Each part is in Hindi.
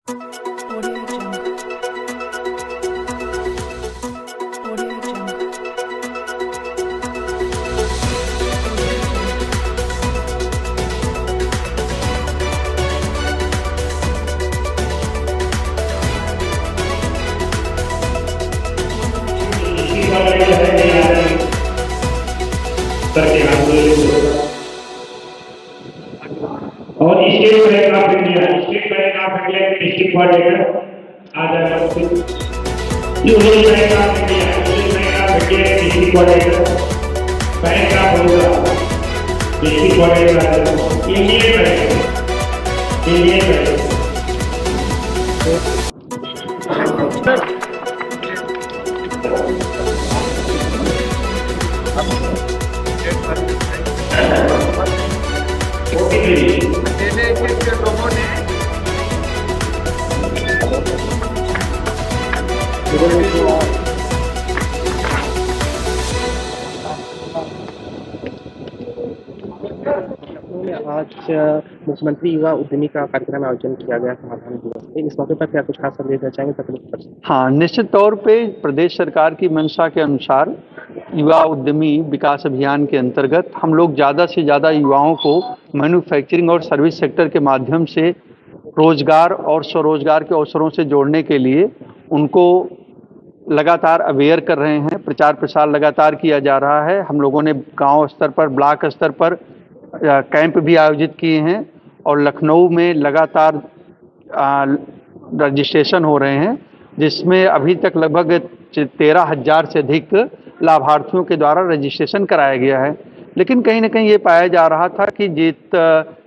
Audio Jungle. Audio Jungle. और State Bank of India district coordinator आ जाएगा। Union Bank of India district coordinator, Bank of Baroda district coordinator आ जाएगा। इंडियन बैंक आज मुख्यमंत्री युवा उद्यमी का कार्यक्रम आयोजन किया गया समाधान दिवस पे। इस मौके पर क्या कुछ खास संदेश देना चाहेंगे तकनीक पर? हाँ, निश्चित तौर पे प्रदेश सरकार की मंशा के अनुसार युवा उद्यमी विकास अभियान के अंतर्गत हम लोग ज़्यादा से ज़्यादा युवाओं को मैन्युफैक्चरिंग और सर्विस सेक्टर के माध्यम से रोजगार और स्वरोजगार के अवसरों से जोड़ने के लिए उनको लगातार अवेयर कर रहे हैं। प्रचार प्रसार लगातार किया जा रहा है। हम लोगों ने गांव स्तर पर, ब्लॉक स्तर पर कैंप भी आयोजित किए हैं और लखनऊ में लगातार रजिस्ट्रेशन हो रहे हैं, जिसमें अभी तक लगभग 13,000 से अधिक लाभार्थियों के द्वारा रजिस्ट्रेशन कराया गया है। लेकिन कहीं ना कहीं ये पाया जा रहा था कि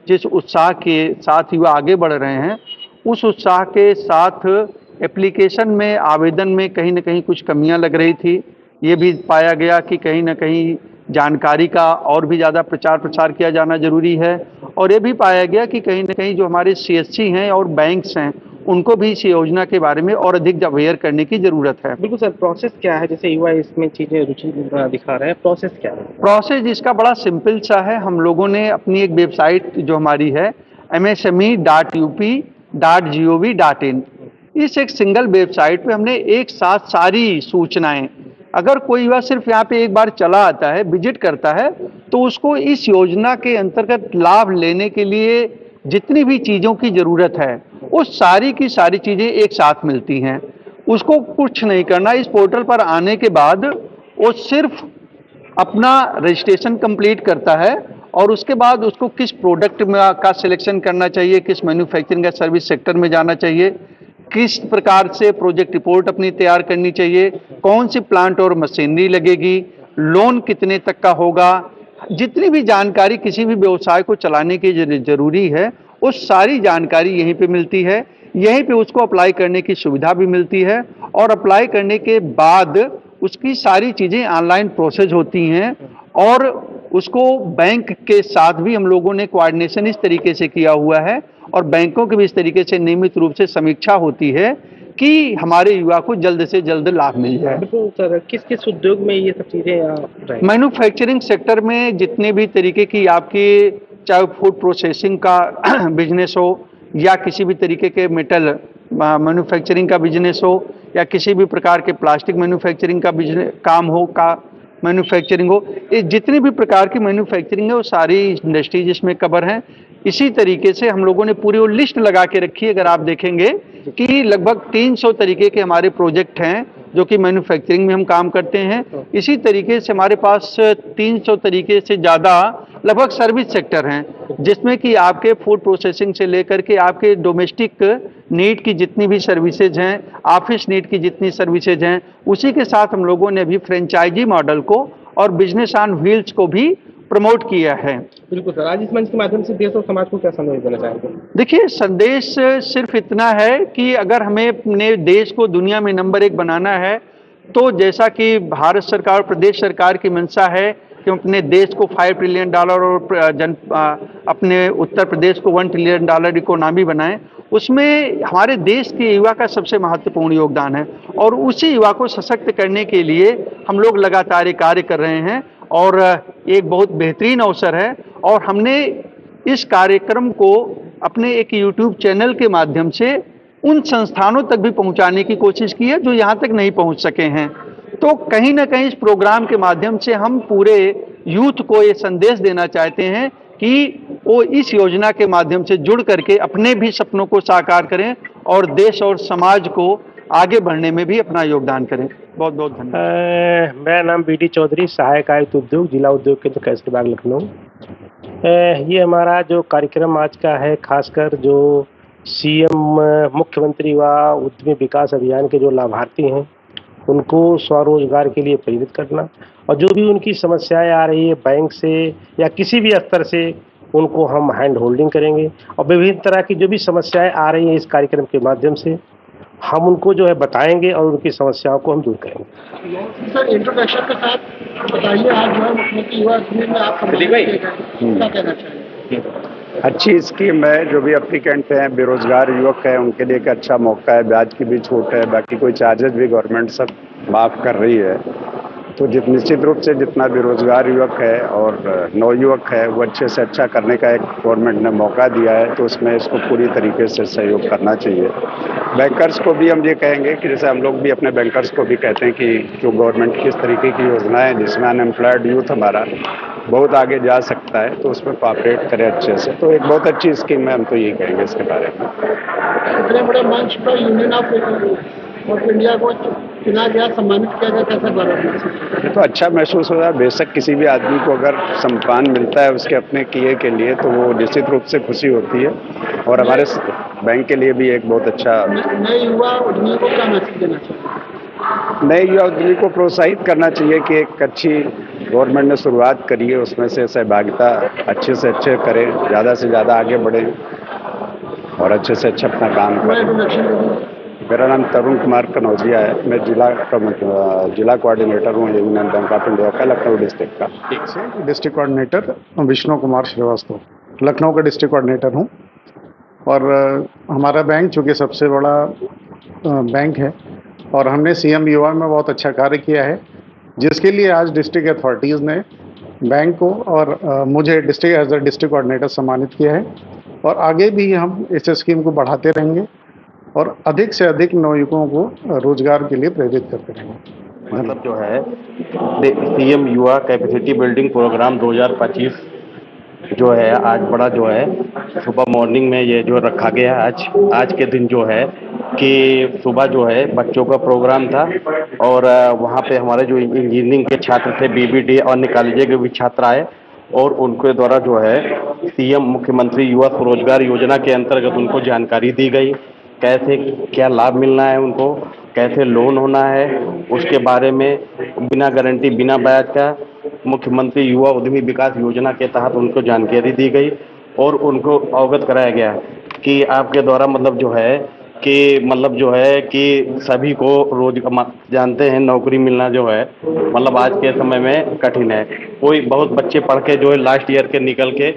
जिस उत्साह के साथ युवा आगे बढ़ रहे हैं, उस उत्साह के साथ एप्लीकेशन में, आवेदन में कहीं ना कहीं कुछ कमियां लग रही थी। ये भी पाया गया कि कहीं ना कहीं जानकारी का और भी ज़्यादा प्रचार प्रसार किया जाना जरूरी है। और ये भी पाया गया कि कहीं ना कहीं जो हमारे सीएससी हैं और बैंक्स हैं, उनको भी इस योजना के बारे में और अधिक अवेयर करने की ज़रूरत है। बिल्कुल सर, प्रोसेस क्या है? जैसे युवा इसमें चीज़ें रुचि दिखा रहे हैं, प्रोसेस क्या है? प्रोसेस इसका बड़ा सिंपल सा है। हम लोगों ने अपनी एक वेबसाइट जो हमारी है msme.up.gov.in, इस एक सिंगल वेबसाइट पे हमने एक साथ सारी सूचनाएं, अगर कोई युवा सिर्फ यहाँ पे एक बार चला आता है, विजिट करता है, तो उसको इस योजना के अंतर्गत लाभ लेने के लिए जितनी भी चीज़ों की ज़रूरत है, वो सारी की सारी चीज़ें एक साथ मिलती हैं। उसको कुछ नहीं करना। इस पोर्टल पर आने के बाद वो सिर्फ अपना रजिस्ट्रेशन कंप्लीट करता है और उसके बाद उसको किस प्रोडक्ट में का सिलेक्शन करना चाहिए, किस मैन्युफैक्चरिंग या सर्विस सेक्टर में जाना चाहिए, किस प्रकार से प्रोजेक्ट रिपोर्ट अपनी तैयार करनी चाहिए, कौन सी प्लांट और मशीनरी लगेगी, लोन कितने तक का होगा, जितनी भी जानकारी किसी भी व्यवसाय को चलाने की जरूरी है, वो सारी जानकारी यहीं पे मिलती है। यहीं पे उसको अप्लाई करने की सुविधा भी मिलती है और अप्लाई करने के बाद उसकी सारी चीज़ें ऑनलाइन प्रोसेस होती हैं। और उसको बैंक के साथ भी हम लोगों ने कोऑर्डिनेशन इस तरीके से किया हुआ है और बैंकों की भी इस तरीके से नियमित रूप से समीक्षा होती है कि हमारे युवा को जल्द से जल्द लाभ मिल जाए। बिल्कुल सर, किस किस उद्योग में ये सब चीज़ें? मैन्युफैक्चरिंग सेक्टर में जितने भी तरीके की आपकी, चाहे फूड प्रोसेसिंग का बिजनेस हो या किसी भी तरीके के मेटल मैन्युफैक्चरिंग का बिजनेस हो या किसी भी प्रकार के प्लास्टिक मैन्युफैक्चरिंग का बिजनेस काम हो, का मैन्युफैक्चरिंग हो, ये जितनी भी प्रकार की मैन्युफैक्चरिंग है वो सारी इंडस्ट्रीज इसमें कवर हैं। इसी तरीके से हम लोगों ने पूरी वो लिस्ट लगा के रखी है। अगर आप देखेंगे कि लगभग 300 तरीके के हमारे प्रोजेक्ट हैं जो कि मैन्युफैक्चरिंग में हम काम करते हैं। इसी तरीके से हमारे पास 300 तरीके से ज़्यादा लगभग सर्विस सेक्टर हैं, जिसमें कि आपके फूड प्रोसेसिंग से लेकर के आपके डोमेस्टिक नीड की जितनी भी सर्विसेज हैं, ऑफिस नीड की जितनी सर्विसेज हैं, उसी के साथ हम लोगों ने अभी फ्रेंचाइजी मॉडल को और बिजनेस ऑन व्हील्स को भी प्रमोट किया है। बिल्कुल सर, आज इस मंच के माध्यम से देश और समाज को क्या संदेश देना चाहेंगे? देखिए, संदेश सिर्फ इतना है कि अगर हमें अपने देश को दुनिया में नंबर 1 बनाना है, तो जैसा कि भारत सरकार और प्रदेश सरकार की मंशा है कि हम अपने देश को $5 ट्रिलियन और अपने उत्तर प्रदेश को $1 ट्रिलियन इकोनॉमी बनाएं, उसमें हमारे देश के युवा का सबसे महत्वपूर्ण योगदान है। और उसी युवा को सशक्त करने के लिए हम लोग लगातार कार्य कर रहे हैं और एक बहुत बेहतरीन अवसर है। और हमने इस कार्यक्रम को अपने एक YouTube चैनल के माध्यम से उन संस्थानों तक भी पहुंचाने की कोशिश की है जो यहां तक नहीं पहुंच सके हैं। तो कहीं ना कहीं इस प्रोग्राम के माध्यम से हम पूरे यूथ को ये संदेश देना चाहते हैं कि वो इस योजना के माध्यम से जुड़ करके अपने भी सपनों को साकार करें और देश और समाज को आगे बढ़ने में भी अपना योगदान करें। बहुत बहुत धन्यवाद। मेरा नाम बीडी चौधरी, सहायक आयुक्त उद्योग, जिला उद्योग केंद्र कैसरबाग लखनऊ। ये हमारा जो कार्यक्रम आज का है, खासकर जो सीएम मुख्यमंत्री व उद्यमी विकास अभियान के जो लाभार्थी हैं उनको स्वरोजगार के लिए प्रेरित करना, और जो भी उनकी समस्याएं आ रही है बैंक से या किसी भी स्तर से उनको हम हैंड होल्डिंग करेंगे, और विभिन्न तरह की जो भी समस्याएं आ रही हैं इस कार्यक्रम के माध्यम से हम उनको जो है बताएंगे और उनकी समस्याओं को हम दूर करेंगे। सर, इंट्रोडक्शन के साथ बताइए, आज जो है मुख्यमंत्री युवा स्कीम में आप क्या कहना चाहेंगे? अच्छी स्कीम है। जो भी एप्लीकेंट हैं, बेरोजगार युवक हैं, उनके लिए एक अच्छा मौका है। ब्याज की भी छूट है, बाकी कोई चार्जेस भी गवर्नमेंट सब माफ़ कर रही है। तो निश्चित रूप से जितना बेरोजगार युवक है और नवयुवक है वो अच्छे से अच्छा करने का एक गवर्नमेंट ने मौका दिया है, तो उसमें इसको पूरी तरीके से सहयोग करना चाहिए। बैंकर्स को भी हम ये कहेंगे कि जैसे हम लोग भी अपने बैंकर्स को भी कहते हैं कि जो गवर्नमेंट की इस तरीके की योजनाएं जिसमें अनएम्प्लॉयड यूथ हमारा बहुत आगे जा सकता है, तो उसमें कोऑपरेट करें अच्छे से। तो एक बहुत अच्छी स्कीम है, हम तो यही कहेंगे इसके बारे में। इतने बड़े मंच पर यूनियन ऑफ इंडिया को चुना गया, सम्मानित किया गया, कैसा बात? तो अच्छा महसूस हो रहा है। बेशक किसी भी आदमी को अगर सम्मान मिलता है उसके अपने किए के लिए, तो वो निश्चित रूप से खुशी होती है, और हमारे बैंक के लिए भी एक बहुत अच्छा। नए युवा उद्यमी को क्या मैसेज देना चाहिए? नए युवा उद्यमी को प्रोत्साहित करना चाहिए कि एक अच्छी गवर्नमेंट ने शुरुआत करी है, उसमें से सहभागिता अच्छे से अच्छे करें, ज़्यादा से ज़्यादा आगे बढ़ें और अच्छे से अच्छा अपना काम करें। मेरा नाम तरुण कुमार कनौजिया है। मैं जिला कोऑर्डिनेटर हूँ यूनियन बैंक ऑफ इंडिया का, लखनऊ डिस्ट्रिक्ट का। डिस्ट्रिक्ट कोऑर्डिनेटर विष्णु कुमार श्रीवास्तव, लखनऊ का डिस्ट्रिक्ट कोऑर्डिनेटर हूँ। और हमारा बैंक चूँकि सबसे बड़ा बैंक है और हमने सीएम युवा में बहुत अच्छा कार्य किया है, जिसके लिए आज डिस्ट्रिक्ट अथॉरिटीज़ ने बैंक को और मुझे district as a district coordinator सम्मानित किया है, और आगे भी हम इस स्कीम को बढ़ाते रहेंगे और अधिक से अधिक नवयुवकों को रोजगार के लिए प्रेरित करते रहेंगे। मतलब जो है सीएम युवा कैपेसिटी बिल्डिंग प्रोग्राम 2025 जो है आज बड़ा जो है सुबह मॉर्निंग में ये जो रखा गया आज के दिन जो है कि सुबह जो है बच्चों का प्रोग्राम था, और वहाँ पे हमारे जो इंजीनियरिंग के छात्र थे, बीबीडी और अन्य कॉलेज के भी छात्र आए, और उनके द्वारा जो है सीएम मुख्यमंत्री युवा स्वरोजगार योजना के अंतर्गत उनको जानकारी दी गई, कैसे क्या लाभ मिलना है उनको, कैसे लोन होना है, उसके बारे में बिना गारंटी बिना ब्याज का मुख्यमंत्री युवा उद्यमी विकास योजना के तहत उनको जानकारी दी गई, और उनको अवगत कराया गया कि आपके द्वारा मतलब जो है कि सभी को रोज जानते हैं नौकरी मिलना जो है मतलब आज के समय में कठिन है। कोई बहुत बच्चे पढ़ के जो है लास्ट ईयर के निकल के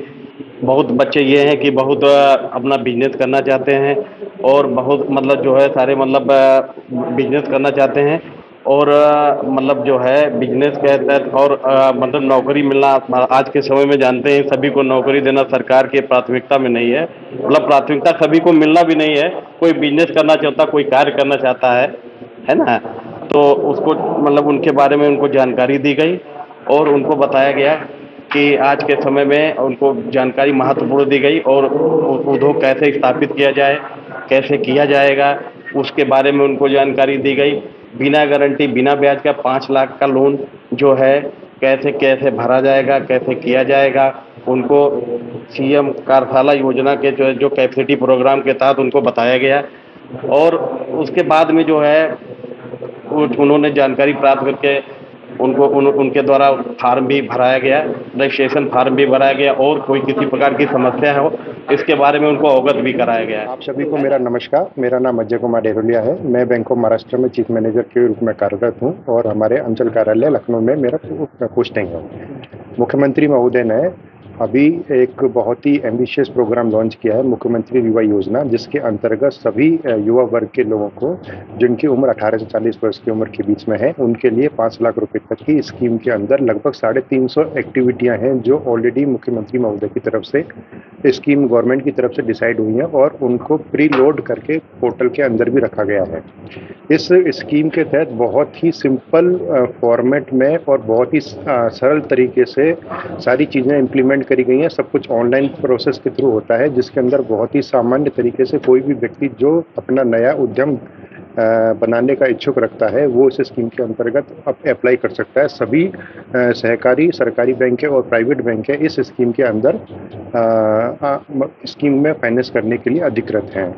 बहुत बच्चे ये हैं कि बहुत अपना बिजनेस करना चाहते हैं, और बहुत मतलब जो है सारे मतलब बिजनेस करना चाहते हैं, और मतलब जो है बिजनेस के तहत और मतलब नौकरी मिलना आज के समय में जानते हैं सभी को नौकरी देना सरकार की प्राथमिकता में नहीं है, मतलब प्राथमिकता सभी को मिलना भी नहीं है। कोई बिजनेस करना चाहता, कोई कार्य करना चाहता है ना, तो उसको मतलब उनके बारे में उनको जानकारी दी गई, और उनको बताया गया कि आज के समय में उनको जानकारी महत्वपूर्ण दी गई, और उद्योग कैसे स्थापित किया जाए, कैसे किया जाएगा, उसके बारे में उनको जानकारी दी गई। बिना गारंटी बिना ब्याज का 5 लाख का लोन जो है कैसे कैसे भरा जाएगा, कैसे किया जाएगा, उनको सीएम कार्यशाला योजना के जो कैपेसिटी प्रोग्राम के तहत उनको बताया गया, और उसके बाद में जो है उन्होंने जानकारी प्राप्त करके उनके द्वारा फार्म भी भराया गया, रजिस्ट्रेशन फार्म भी भराया गया, और कोई किसी प्रकार की समस्या हो इसके बारे में उनको अवगत भी कराया गया। आप सभी को मेरा नमस्कार। मेरा नाम अजय कुमार डेरोलिया है। मैं बैंक ऑफ महाराष्ट्र में चीफ मैनेजर के रूप में कार्यरत हूं, और हमारे अंचल कार्यालय लखनऊ में मेरा पोस्टिंग है। मुख्यमंत्री महोदय ने अभी एक बहुत ही एम्बिशियस प्रोग्राम लॉन्च किया है मुख्यमंत्री युवा योजना, जिसके अंतर्गत सभी युवा वर्ग के लोगों को जिनकी उम्र 18 से 40 वर्ष की उम्र के बीच में है, उनके लिए 5 लाख रुपए तक की स्कीम के अंदर लगभग 350 एक्टिविटियां हैं जो ऑलरेडी मुख्यमंत्री महोदय की तरफ से स्कीम गवर्नमेंट की तरफ से डिसाइड हुई हैं और उनको प्री लोड करके पोर्टल के अंदर भी रखा गया है। इस स्कीम के तहत बहुत ही सिंपल फॉर्मेट में और बहुत ही सरल तरीके से सारी चीज़ें इम्प्लीमेंट करी गई हैं। सब कुछ ऑनलाइन प्रोसेस के थ्रू होता है, जिसके अंदर बहुत ही सामान्य तरीके से कोई भी व्यक्ति जो अपना नया उद्यम बनाने का इच्छुक रखता है वो इस स्कीम के अंतर्गत अब अप्लाई कर सकता है। सभी सहकारी सरकारी बैंक और प्राइवेट बैंक इस स्कीम के अंदर स्कीम में फाइनेंस करने के लिए अधिकृत हैं।